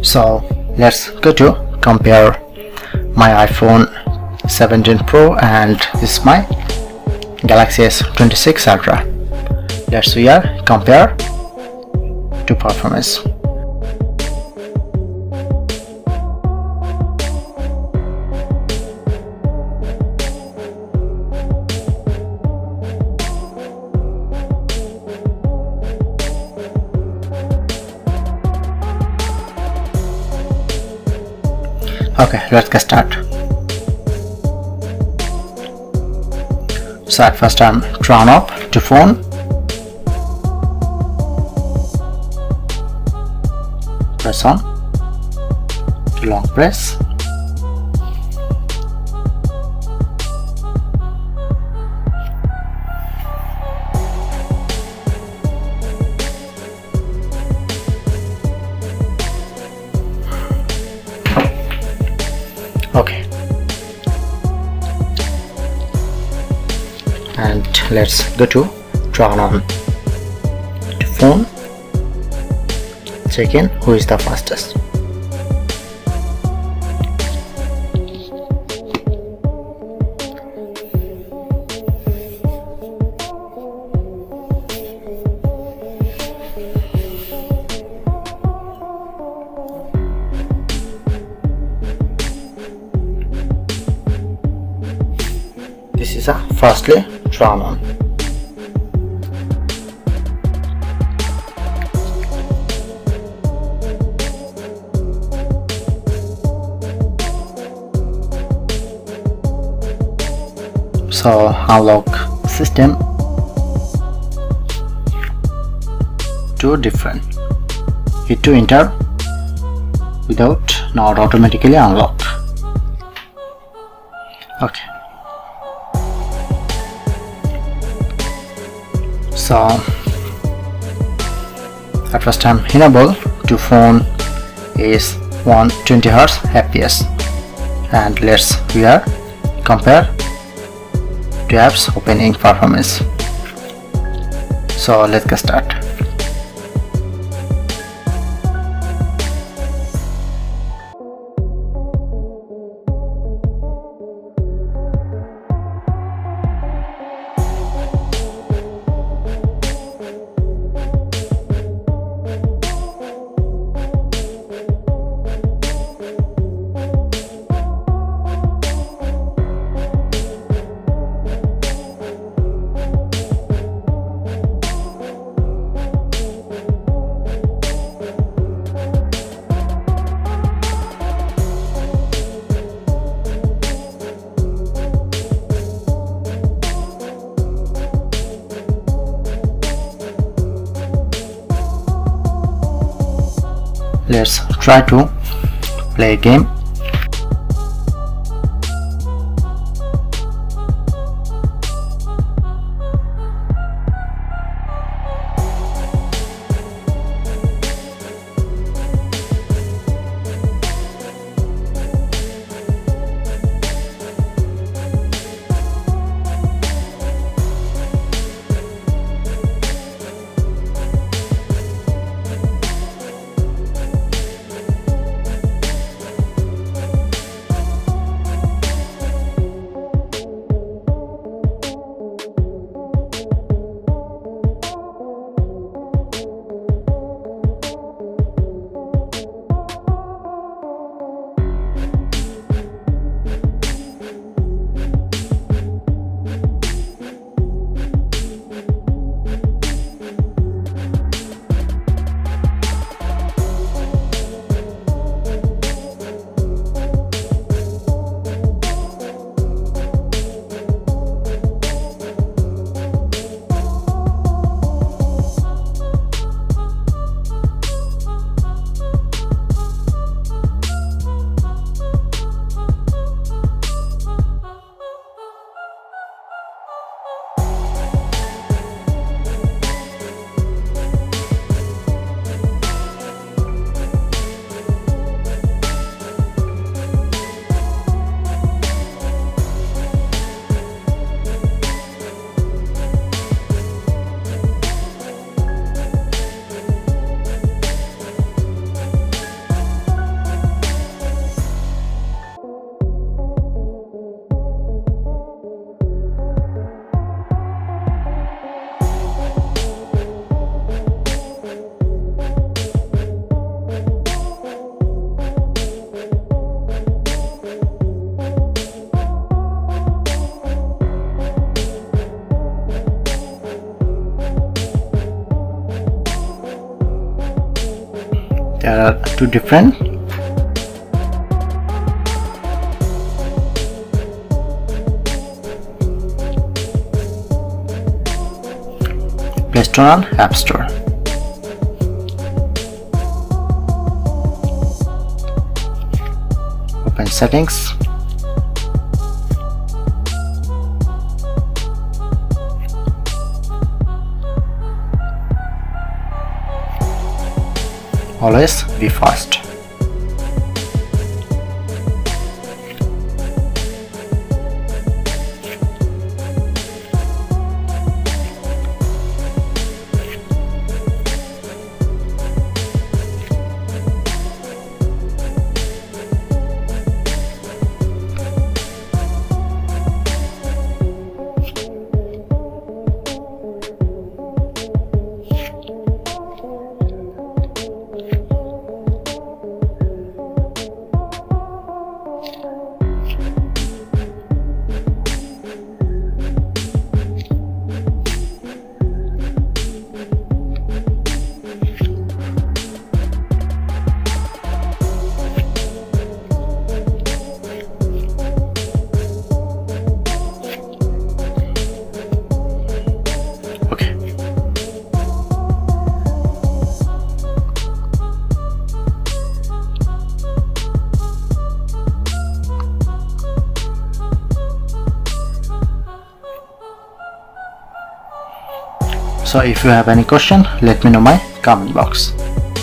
So let's go to compare my iPhone 17 Pro and this is my Galaxy S26 Ultra. Let's compare to performance. Okay, let's get started. So at first I'm turn up to phone. Press on to long press. Okay, and let's go to turn on to phone. Check in who is the fastest. This is a firstly turn on. So unlock system, two different. Hit to enter without not automatically unlocked. Okay. So at first time enable to phone is 120 Hz FPS, and let's compare to apps opening performance. So let's get started. Let's try to play a game. there are two different. Play Store and App Store. Open settings. Always be fast. Okay. So if you have any question, let me know in my comment box.